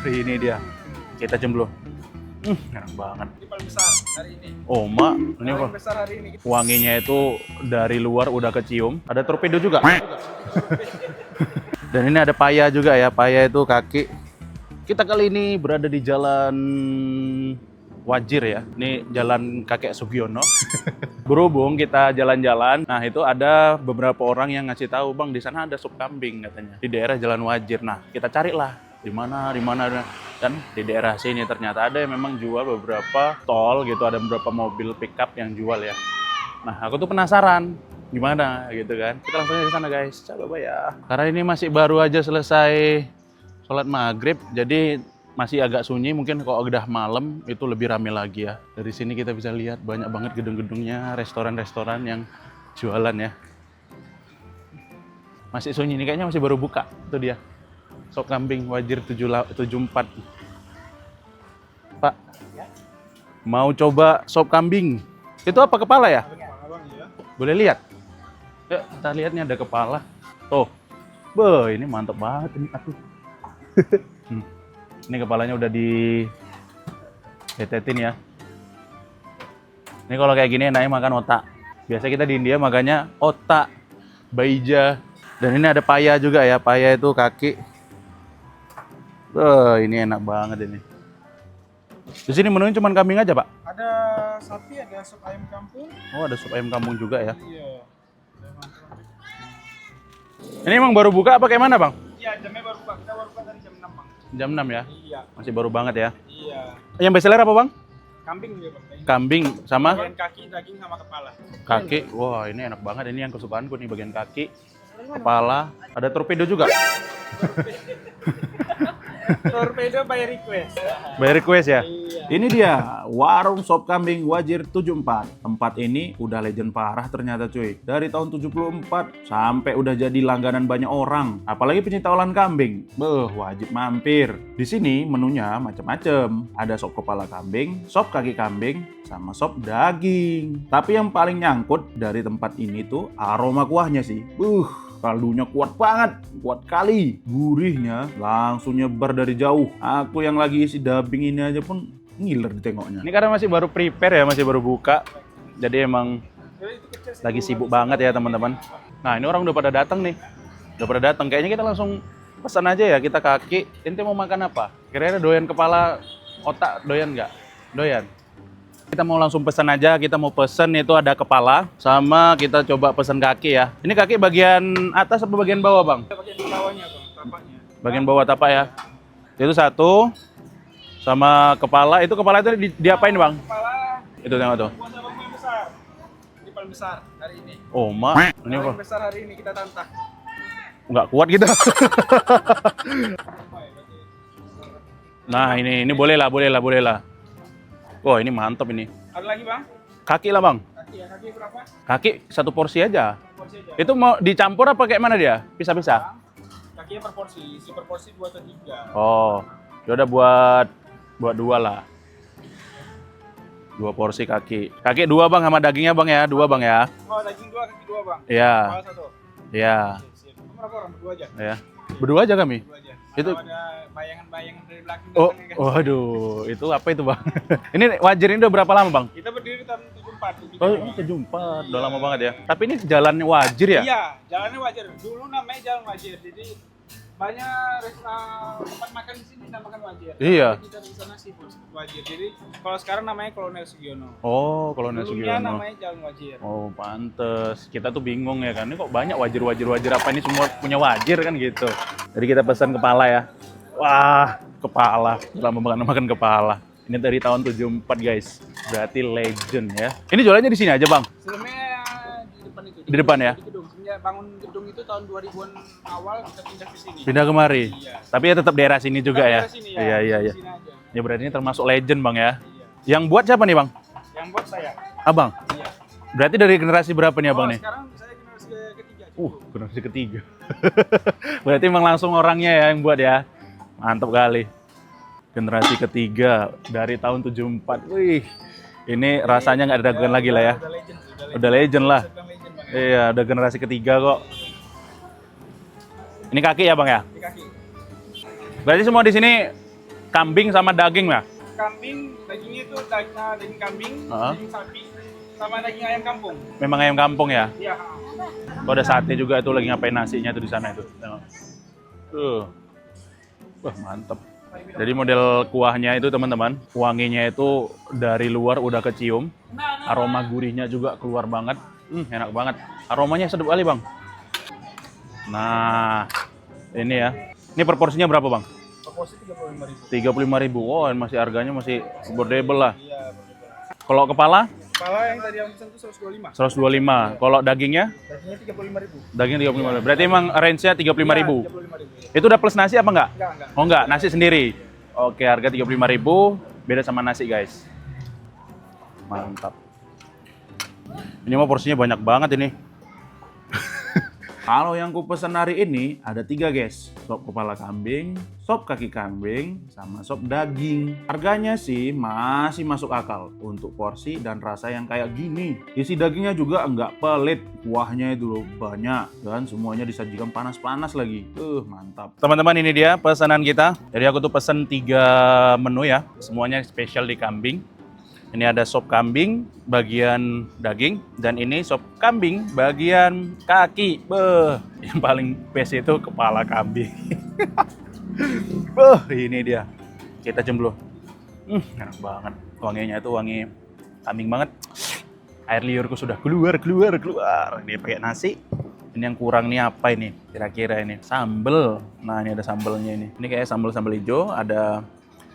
Ini dia. Kita jemblor. Enak banget. Ini paling besar hari ini. Oh, Mak, ini apa? Paling besar hari ini. Wanginya itu dari luar udah kecium. Ada torpedo juga. Dan ini ada paya juga ya. Paya itu kaki. Kita kali ini berada di jalan Wajir ya. Ini jalan kakek Sugiono. Berhubung kita jalan-jalan, nah itu ada beberapa orang yang ngasih tahu, Bang, di sana ada sup kambing katanya. Di daerah Jalan Wajir. Nah, kita carilah di mana dan di daerah sini ternyata ada yang memang jual beberapa tol gitu, ada beberapa mobil pickup yang jual ya. Nah, aku tuh penasaran gimana gitu kan. Kita langsung aja ke sana, guys. Coba ya. Karena ini masih baru aja selesai sholat maghrib, jadi masih agak sunyi. Mungkin kalau udah malam itu lebih rame lagi ya. Dari sini kita bisa lihat banyak banget gedung-gedungnya, restoran-restoran yang jualan ya. Masih sunyi nih, kayaknya masih baru buka. Itu dia. Sop kambing Wajir 74. Pak, mau coba sop kambing. Itu apa, kepala ya? Boleh lihat? Yuk, kita lihat nih ada kepala. Tuh. Beuh, ini mantep banget ini. Aduh. Ini kepalanya udah ditetetin ya. Ini kalau kayak gini enaknya makan otak. Biasa kita di India makannya otak, baija. Dan ini ada paya juga ya. Paya itu kaki. Ini enak banget ini. Di sini menunya cuma kambing aja, Pak? Ada sapi, ada sup ayam kampung. Oh, ada sup ayam kampung juga ya. Iya. Ini emang baru buka apa kayak mana, Bang? Iya, jamnya baru buka. Kita baru buka dari jam 6, Bang. Jam 6 ya? Iya. Masih baru banget ya. Iya. Yang best seller apa, Bang? Kambing juga, Bang. Kambing sama Bagian kaki, daging sama kepala. kaki. Wah, ini enak banget. Ini yang kesukaanku nih, bagian kaki, kepala. Ada torpedo juga. Torpedo by request. By request ya? Iya. Ini dia, warung sop kambing Wajir 74. Tempat ini udah legend parah ternyata cuy. Dari tahun 74 sampai udah jadi langganan banyak orang. Apalagi pencinta olahan kambing. Wajib mampir. Di sini menunya macam-macam. Ada sop kepala kambing, sop kaki kambing, sama sop daging. Tapi yang paling nyangkut dari tempat ini tuh aroma kuahnya sih. Kaldunya kuat banget, kuat kali. Gurihnya langsung nyebar dari jauh. Aku yang lagi isi dubbing ini aja pun ngiler ditengoknya. Ini karena masih baru prepare ya, masih baru buka. Jadi emang lagi sibuk banget ya teman-teman. Nah, ini orang udah pada datang nih. Udah pada datang. Kayaknya kita langsung pesan aja ya, kita kaki. Ente mau makan apa? Kira-kira doyan kepala otak, doyan nggak? Doyan. Kita mau langsung pesan aja, kita mau pesen itu ada kepala, sama kita coba pesen kaki ya. Ini kaki bagian atas apa bagian bawah, Bang? Bagian bawahnya, Bang, tapaknya. Bagian bawah tapak ya. Itu satu, sama kepala. Itu kepala itu diapain, Bang? Kepala. Itu tengok tuh. Kuasa Bang paling besar. Ini paling besar hari ini. Oh, Mak. Ini apa? Paling besar hari ini kita tantang. Nggak kuat kita. Nah, ini boleh lah. Wah, ini mantap ini. Ada lagi, Bang? Kaki lah, Bang. Kaki ya, kaki berapa? Kaki satu porsi aja. Porsi aja. Itu mau dicampur apa kayak mana dia? Pisah-pisah? Kakinya per porsi, per porsi 2 atau 3. Oh, yaudah buat 2 lah. 2 porsi kaki. Kaki 2, Bang, sama dagingnya, Bang ya. 2, Bang ya. Oh, daging 2, kaki 2, Bang. Iya. Kepala 1. Iya. Siap. Kamu berapa orang? Berdua aja? Iya. Berdua aja kami. Berdua aja. Itu- Kalau ada bayangan-bayangan dari belakang. Oh, datang, ya kan? waduh, itu apa itu, Bang? Ini Wajir ini udah berapa lama, Bang? Kita berdiri tahun 74. Oh, ini 74, udah lama banget ya. Tapi ini jalannya Wajir ya? Iya, jalannya Wajir. Dulu namanya Jalan Wajir. Jadi banyak tempat makan di sini namakan Wajir. Iya. Tapi kita di sana seafood Wajir. Jadi kalau sekarang namanya Kolonel Sugiono. Oh, Kolonel Dulunya Sugiono. namanya Jalan Wajir. Oh, pantes. Kita tuh bingung ya kan. Ini kok banyak Wajir apa ini semua punya Wajir kan gitu. Jadi kita pesan kepala ya. Wah, kepala. Lama banget makan kepala. Ini dari tahun 74, guys. Berarti legend ya. Ini jualannya di sini aja, Bang. Sebelumnya di depan itu. Di depan ya? Di gedung. Semenjak bangun gedung itu tahun 2000-an awal kita pindah ke sini. Pindah kemari. Iya. Tapi ya tetap daerah sini juga ya. Daerah sini ya. Iya. Di sini aja. Ya berarti ini termasuk legend, Bang ya. Iya. Yang buat siapa nih, Bang? Yang buat saya. Abang. Iya. Berarti dari generasi berapa nih, Abang nih? Sekarang saya generasi ketiga. Generasi ketiga. Berarti emang langsung orangnya ya yang buat ya. Mantap kali. Generasi ketiga dari tahun 74. Wih. Ini rasanya nggak diragukan lagi lah ya. Udah legend. Udah legend lah. Udah legend, Bang. Iya, udah generasi ketiga kok. Ini kaki ya, Bang ya? Di kaki. Berarti semua di sini kambing sama daging lah. Kambing, dagingnya itu daging kambing, Heeh. daging sapi, sama daging ayam kampung. Memang ayam kampung ya. Iya. Oh, ada sate juga tuh lagi ngapain nasinya tuh di sana itu. Tengok. Wah, mantep. Jadi model kuahnya itu teman-teman, wanginya itu dari luar udah kecium, aroma gurihnya juga keluar banget. Enak banget. Aromanya sedap kali, Bang. Nah, ini ya. Ini proporsinya berapa, Bang? Proporsi 35.000. 35.000. Oh, masih harganya masih affordable lah. Iya. Kalau kepala Kepala yang tadi yang pesan itu 125. 125. Kalau dagingnya? Dagingnya 35.000. Daging 35.000. Berarti emang range-nya 35.000. Iya, 35.000. Itu udah plus nasi apa enggak? Enggak. Oh enggak, nasi sendiri. Oke, harga 35.000, beda sama nasi, guys. Mantap. Ini mah porsinya banyak banget ini. Kalau yang ku pesan hari ini ada 3, guys. Sop kepala kambing, sop kaki kambing, sama sop daging. Harganya sih masih masuk akal untuk porsi dan rasa yang kayak gini. Isi dagingnya juga enggak pelit, kuahnya itu loh banyak dan semuanya disajikan panas-panas lagi. Mantap. Teman-teman, ini dia pesanan kita. Jadi aku tuh pesen 3 menu ya, semuanya spesial di kambing. Ini ada sop kambing bagian daging, dan ini sop kambing bagian kaki. Yang paling best itu kepala kambing. Ini dia. Kita jemblor. Enak banget. Wanginya itu wangi kambing banget. Air liurku sudah keluar. Ini pakai nasi. Ini yang kurang nih apa ini? Kira-kira ini sambel. Nah, ini ada sambelnya ini. Ini kayak sambel hijau, ada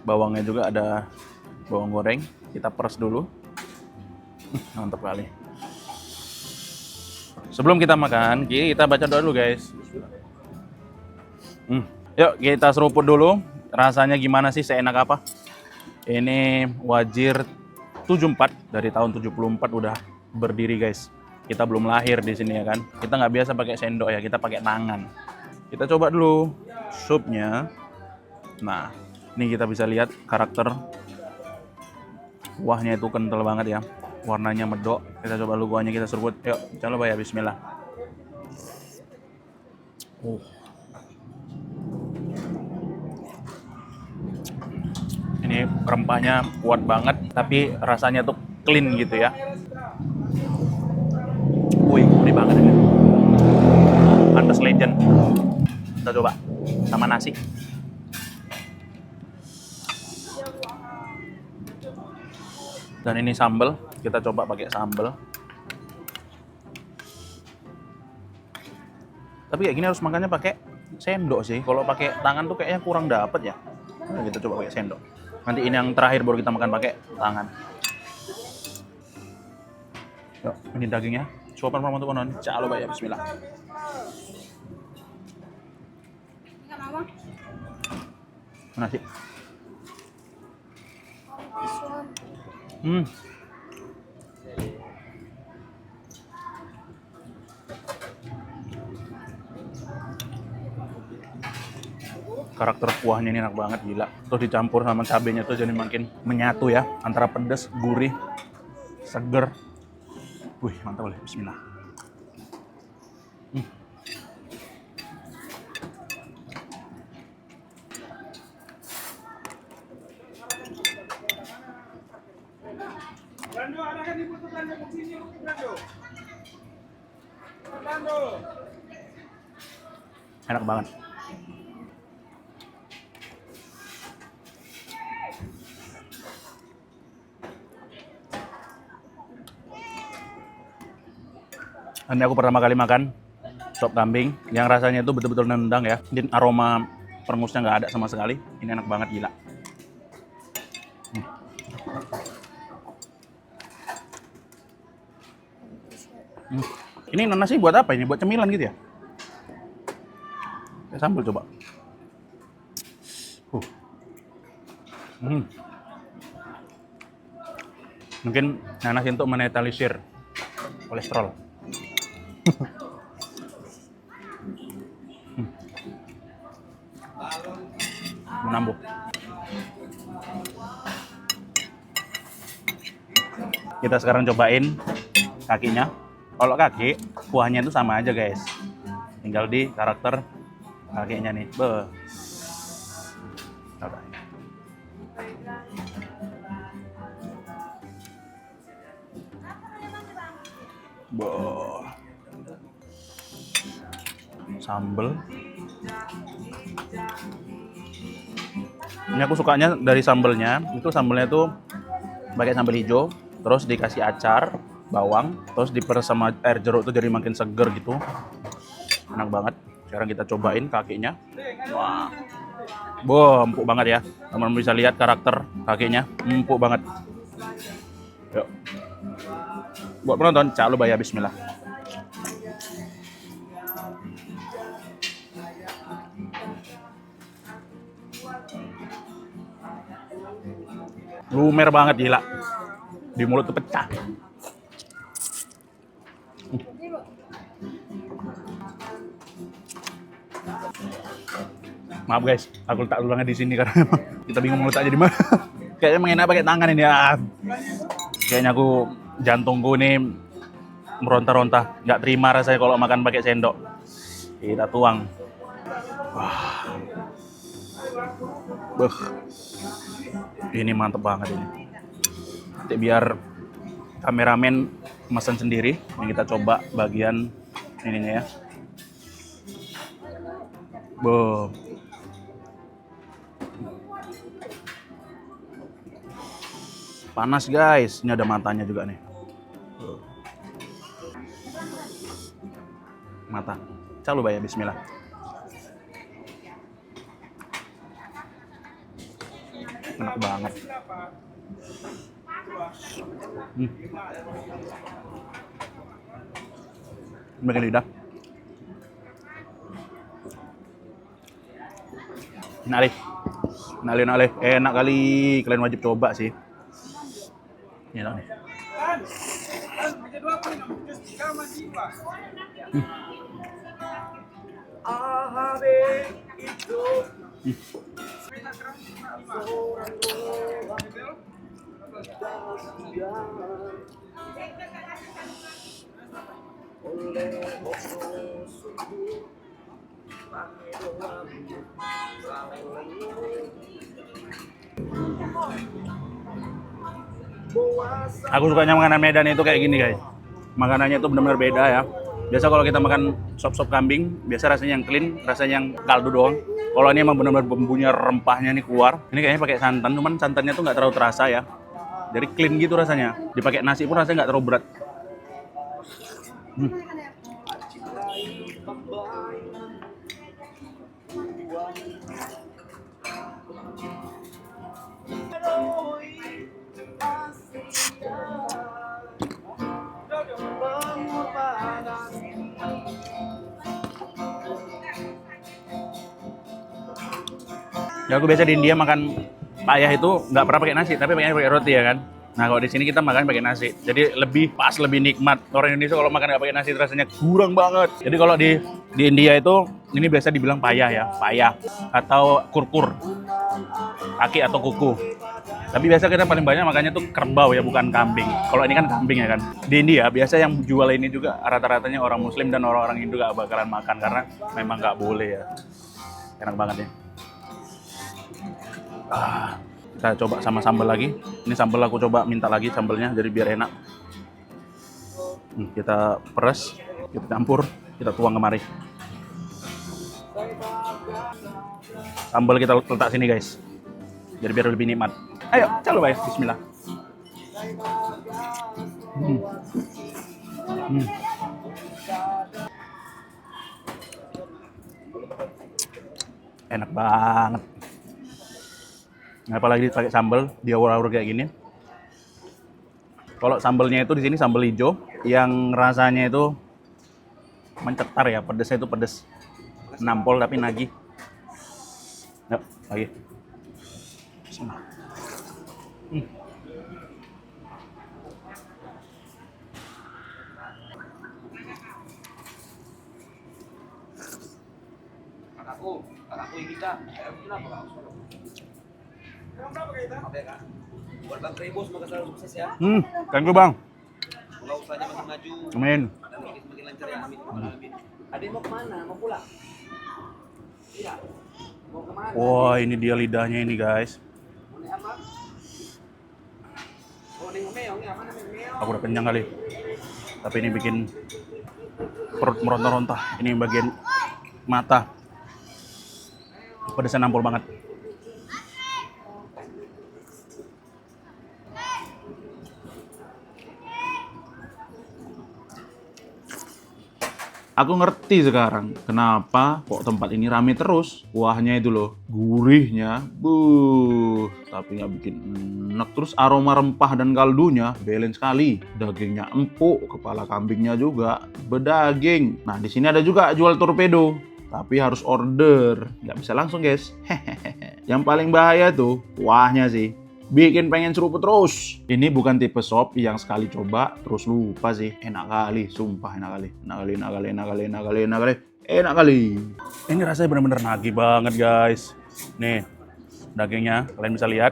bawangnya juga, ada bawang goreng. Kita peres dulu. Mantap kali. Sebelum kita makan, kita baca doa dulu, guys. Yuk, kita seruput dulu. Rasanya gimana sih, seenak apa? Ini Wajir 74 dari tahun 74 udah berdiri, guys. Kita belum lahir di sini ya kan. Kita nggak biasa pakai sendok ya, kita pakai tangan. Kita coba dulu supnya. Nah, ini kita bisa lihat karakter kuahnya itu kental banget ya, warnanya medok. Kita coba dulu kuahnya, kita seruput. Yuk, coba ya, bismillah. Ini rempahnya kuat banget, tapi rasanya tuh clean gitu ya. Gurih banget ini. Pantes legend. Kita coba sama nasi. Dan ini sambal, kita coba pakai sambal. Tapi kayak gini harus makannya pakai sendok sih. Kalau pakai tangan tuh kayaknya kurang dapet ya. Nah, kita coba pakai sendok. Nanti ini yang terakhir baru kita makan pakai tangan. Yuk, ini dagingnya. Suapan permantu konon. Calo ya, bismillah. Nasi. Karakter kuahnya ini enak banget, gila. Terus dicampur sama cabenya tuh jadi makin menyatu ya, antara pedas, gurih, seger. Wih, mantap boleh. Bismillah. Brando, ada kan dibutuhkan yang sini, Brando. Brando. Enak banget. Ini aku pertama kali makan sop kambing yang rasanya itu betul-betul nendang ya. Dan aroma perengusnya nggak ada sama sekali. Ini enak banget, gila. Ini nasi buat apa ini? Buat cemilan gitu ya? Sambal coba. Mungkin nanas untuk menetralisir kolesterol. Menambah. Kita sekarang cobain kakinya. Kalau kaki, kuahnya itu sama aja, guys. Tinggal di karakter kakinya nih. Boh. Sambel. Ini aku sukanya dari sambelnya. Itu sambelnya tuh pakai sambal hijau, terus dikasih acar, bawang, terus diperes sama air jeruk tuh jadi makin seger gitu. Enak banget. Sekarang kita cobain kakinya. Wah. Boh, empuk banget ya. Teman-teman bisa lihat karakter kakinya, empuk banget. Yuk. Buat penonton, jangan lupa ya, bismillah. Lumer banget, gila. Di mulut tuh pecah. Maaf guys, aku letak ulangnya di sini karena emang kita bingung mau letaknya di mana. Kayaknya emang enak pakai tangan ini ya. Kayaknya aku jantungku ini meronta-ronta, nggak terima rasanya kalau makan pakai sendok. Kita tuang. Wah. Beuh. Ini mantep banget ini. Nanti biar kameramen pesan sendiri, ini kita coba bagian ininya ya. Boh. Panas guys, ini ada matanya juga nih. Mata. Coba ya, bismillah. Enak banget. Makin lidah. Enak kali. Kalian wajib coba sih. Ini nih. Aku sukanya makanan Medan itu kayak gini guys. Makanannya itu benar-benar beda ya. Biasa kalau kita makan sop-sop kambing, biasa rasanya yang clean, rasanya yang kaldu doang. Kalau ini emang benar-benar bumbunya, rempahnya nih keluar. Ini kayaknya pakai santan, cuman santannya tuh nggak terlalu terasa ya. Jadi clean gitu rasanya. Dipakai nasi pun rasanya nggak terlalu berat. Ya aku biasa di India makan payah itu nggak pernah pakai nasi, tapi pakai roti ya kan. Nah kalau di sini kita makan pakai nasi, jadi lebih pas, lebih nikmat. Orang Indonesia kalau makan nggak pakai nasi rasanya kurang banget. Jadi kalau di India itu ini biasa dibilang payah ya, payah atau kurkur, kaki atau kuku. Tapi biasa kita paling banyak makannya tuh kerbau ya, bukan kambing. Kalau ini kan kambing ya kan. Di India biasa yang jual ini juga rata-ratanya orang Muslim dan orang-orang Hindu gak bakalan makan karena memang nggak boleh ya. Enak banget ya. Kita coba sama sambal lagi. Ini sambal aku coba minta lagi sambalnya jadi biar enak. Kita peres, kita campur, kita tuang kemari. Sambal kita letak sini guys. Jadi biar lebih nikmat. Ayo, coba ya. Bismillah. Enak banget. Apalagi pakai sambal diawur-awur kayak gini. Kalau sambalnya itu di sini sambal hijau yang rasanya itu mencetar ya, pedesnya itu pedes. Nampol tapi nagih. Yuk, lagi. Bismillah. Kakakku yang kita, kenapa kak? Oke kak, buat Bang Rebo semoga selalu sukses ya. Thank you bang. Semoga usahanya makin maju. Amin. Dan makin lancar ya, amin. Adik mau kemana? Mau pulang? Iya. Mau kemana? Wah ini dia lidahnya ini guys. Mau naik apa? Oh naik meong ya, mana meong? Aku udah kenyang kali. Tapi ini bikin perut meronta-ronta. Ini bagian mata. Pedasnya nampol banget. Aku ngerti sekarang kenapa kok tempat ini rame terus. Kuahnya itu loh, gurihnya, tapi nggak bikin enak. Terus aroma rempah dan kaldunya balance sekali. Dagingnya empuk, kepala kambingnya juga berdaging. Nah di sini ada juga jual torpedo, tapi harus order, nggak bisa langsung guys. Yang paling bahaya tuh kuahnya sih. Bikin pengen seruput terus. Ini bukan tipe sop yang sekali coba terus lupa sih. Enak kali, sumpah enak kali. Enak kali. Ini rasanya bener-bener nagih banget guys. Nih, dagingnya kalian bisa lihat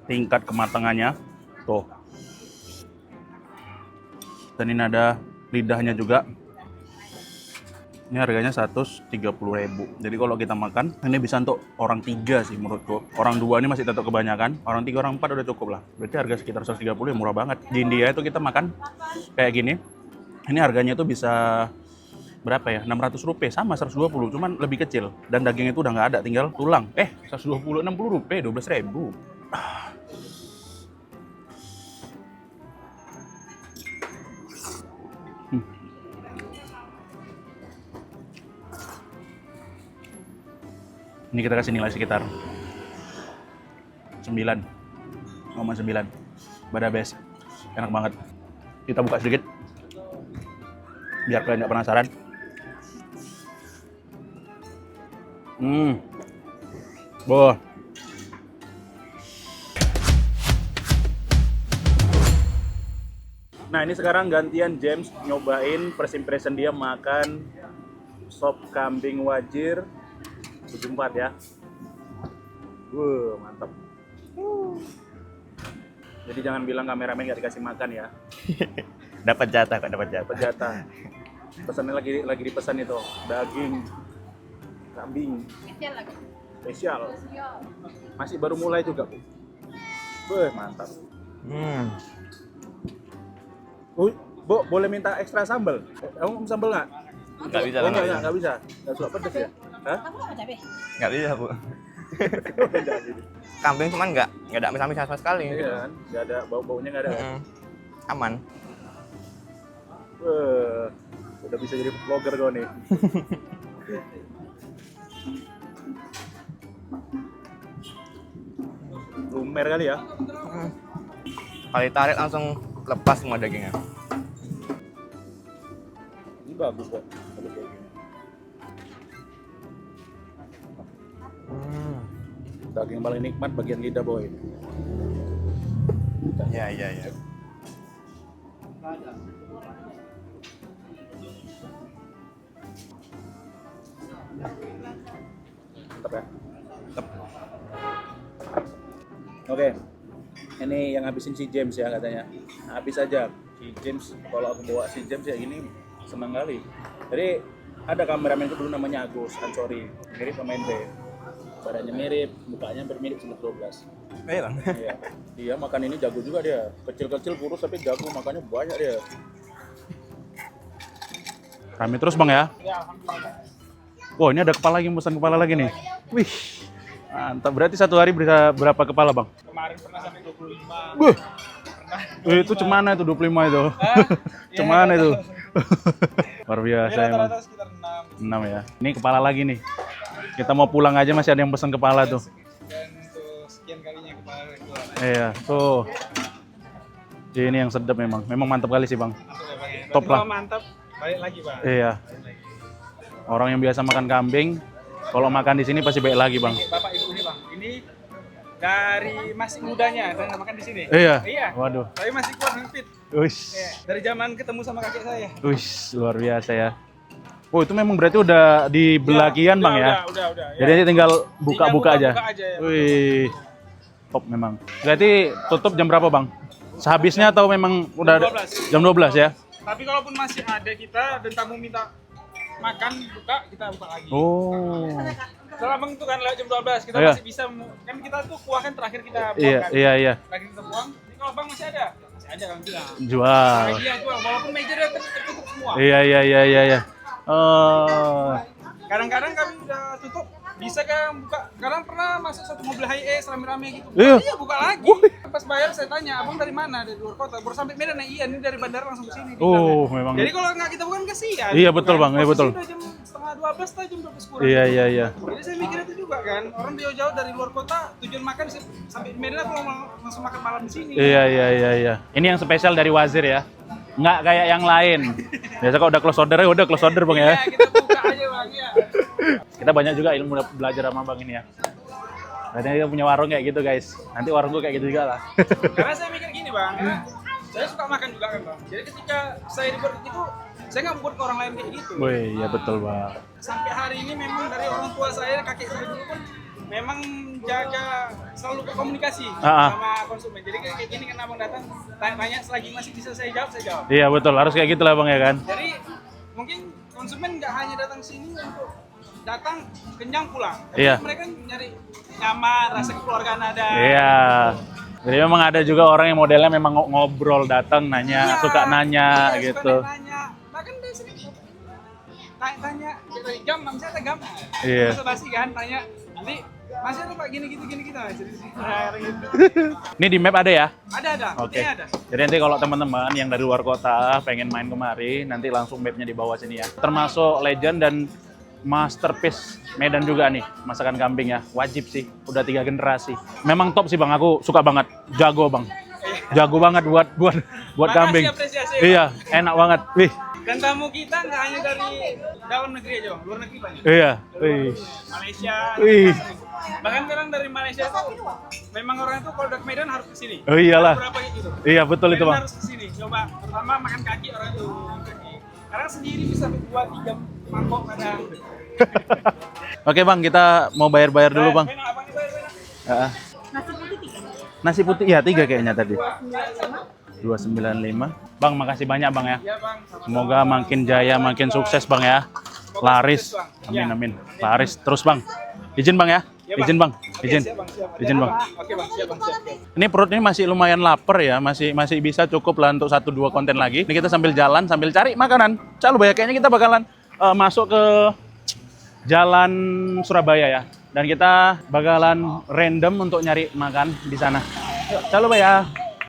tingkat kematangannya. Tuh. Dan ini ada lidahnya juga. Ini harganya 130.000. Jadi kalau kita makan, ini bisa untuk orang 3 sih menurutku. Orang 2 ini masih tetap kebanyakan. Orang 3, orang 4 udah cukup lah. Berarti harga sekitar 130 ya murah banget. Di India itu kita makan kayak gini. Ini harganya tuh bisa berapa ya? 600 rupiah sama 120, cuman lebih kecil. Dan daging itu udah nggak ada, tinggal tulang. 120, 60 rupiah, 12.000. Ini kita kasih nilai sekitar 9,9. Bada best. Enak banget. Kita buka sedikit. Biar kalian nggak penasaran. Boh. Nah ini sekarang gantian James nyobain first impression dia makan sop kambing wajir 74 ya. Mantap. Jadi jangan bilang kameramen nggak dikasih makan ya. Dapat jatah kok, dapat jatah. Dapat jatah. Pesannya lagi dipesan itu daging kambing spesial. Masih baru mulai juga. Mantap. Bu, boleh minta ekstra sambal? Kamu sambal nggak? Nggak bisa, Nggak bisa. Nggak suka pedes ya? Hah? Nggak bisa, Bu. Kambing cuman nggak ada amis-amis sama sekali. Iya kan? Nggak ada bau-baunya nggak ada kan? Aman. Udah bisa jadi vlogger kau nih. Lumer kali ya? Kali tarik langsung lepas semua dagingnya. Ini bagus kok. Kalau kayak gini. Daging paling nikmat bagian lidah boy. Iya. Mantap ya? Oke. Ini yang habisin si James ya katanya. Habis aja. Si James, kalau aku bawa si James ya gini senang kali. Jadi ada kameramen itu dulu namanya Agus Ansori. Mirip sama ente. Badannya mirip, mukanya bermirip 12. Iya, Bang. Iya. Dia makan ini jago juga dia. Kecil-kecil kurus tapi jago makannya banyak dia. Rame terus Bang ya? Ya, alhamdulillah. Oh ini ada kepala lagi, pesan kepala lagi nih. Wih, mantap. Berarti satu hari bisa berapa kepala Bang? Kemarin pernah sampai 25. Buh. Pernah. Itu cemana itu 25 itu? Cemana itu? Luar biasa emang. Rata-rata sekitar 6. 6 ya. Ini kepala lagi nih. Kita mau pulang aja masih ada yang pesan kepala tuh. Dan untuk sekian kalinya kepala keluar. Iya, tuh. Ini yang sedap memang. Memang mantap kali sih Bang. Masuk ya, Bang, ya. Top Tapi lah. kalau mantap, balik lagi Bang. Iya. Balik lagi. Orang yang biasa makan kambing, kalau makan di sini pasti baik lagi Bang. Ini Bapak Ibu ini Bang, ini dari masih mudanya dan makan di sini. Iya. Iya. Waduh. Tapi masih kuat dan fit. Wish. Iya. Dari zaman ketemu sama kakek saya. Wish, luar biasa ya. Oh itu memang berarti udah di belakian Ya, Bang ya? Udah. Jadi ini tinggal buka-buka aja. Buka aja ya. Wih, top memang. Berarti tutup jam berapa Bang? Sehabisnya atau memang udah ada? 12. Jam 12 ya? Tapi kalaupun masih ada kita dan tamu minta makan buka, kita buka lagi. Oh. Soalnya Bang itu kan lewat jam 12, kita Iya. masih bisa kan kita tuh kuah kan terakhir kita buang Iya, kan. iya. Terakhir kita buang. Jadi kalau Bang masih ada Ada orang bilang. Jual. Iya jual, walaupun meja dia tertutup semua. Iya. Oh. Kadang-kadang kami udah tutup, bisa kan buka. Kadang pernah masuk satu mobil high rame-rame gitu. Iya. Iya buka lagi. Pas bayar saya tanya, abang dari mana? Dari luar kota. Baru sampai Medan, iya ini dari bandara langsung ke sini. Oh, memang. Jadi kalau nggak kita bukan kasihan. Iya, betul, Bang. Iya, betul. Udah jam setengah 12 atau jam 12 kurang. Iya. Jadi saya mikir itu juga kan, orang jauh-jauh dari luar kota tujuan makan sampai di Medan aku langsung makan malam di sini. Iya. Ini yang spesial dari Wazir ya. Nggak kayak yang lain. Biasa kalau udah close order ya udah close order Bang ya. Iya, kita buka aja Bang ya. Kita banyak juga ilmu belajar sama Bang ini ya. Katanya kita punya warung kayak gitu guys. Nanti warung gua kayak gitu juga lah. Karena saya mikir gini Bang, ya, saya suka makan juga kan Bang. Jadi ketika saya dibuat gitu, saya nggak buat ke orang lain kayak gitu. Wih, ya betul Bang. Sampai hari ini memang dari orang tua saya, kakek saya dulu pun memang jaga selalu berkomunikasi sama konsumen. Jadi kayak gini kan abang datang, tanya selagi masih bisa saya jawab, saya jawab. Iya betul, harus kayak gitu lah Bang ya kan. Jadi mungkin konsumen nggak hanya datang sini untuk datang kenyang pulang, tapi Iya. mereka nyari nyaman, rasa kekeluargaan ada. Iya. Jadi memang ada juga orang yang modelnya memang ngobrol datang nanya, Iya, suka nanya iya, gitu. Suka nanya. Bahkan dari sini tanya dari jam, masih ada jam. Iya. Masa basi kan tanya, nanti masih ada Pak gini gitu. Nah, jadi gitu. Ini di map ada ya? Ada. Oke. Ini ada. Jadi nanti kalau teman-teman yang dari luar kota pengen main kemari, nanti langsung mapnya di bawah sini ya. Termasuk legend dan masterpiece Medan juga nih, masakan kambing ya. Wajib sih, udah 3 generasi. Memang top sih Bang, aku suka banget. Jago Bang. Jago banget buat Makasih kambing. apresiasi, Iya, enak banget. Wih. Dan tamu kita nggak hanya dari dalam negeri aja Bang, luar negeri banyak. Iya. Wih. Malaysia. Wih. Bahkan kadang dari Malaysia tuh memang orang itu kalau dari Medan harus ke sini. Oh iyalah. Berapa kayak gitu. Iya, betul itu Medan Bang. harus ke sini. Coba pertama makan kaki orang itu. Karena sendiri bisa 2-3 mangkok ada. Oke Bang, kita mau bayar-bayar dulu Bang. Benar, abang dibayar, benar. Ah. Nasi putih ya 3 kayaknya tadi. 295. Bang, makasih banyak Bang ya. Ya Bang. Semoga makin jaya, makin sukses Bang ya. Laris. Amin. Laris terus Bang. Izin Bang ya. Izin Bang. Izin. Izin Bang. Oke Bang, siap Bang, siap. Ini perut ini masih lumayan lapar ya, masih bisa cukup lah untuk 1-2 konten lagi. Ini kita sambil jalan, sambil cari makanan. Calo ya, kayaknya kita bakalan masuk ke Jalan Surabaya ya. Dan kita bakalan random untuk nyari makan di sana. Yuk, calo ya.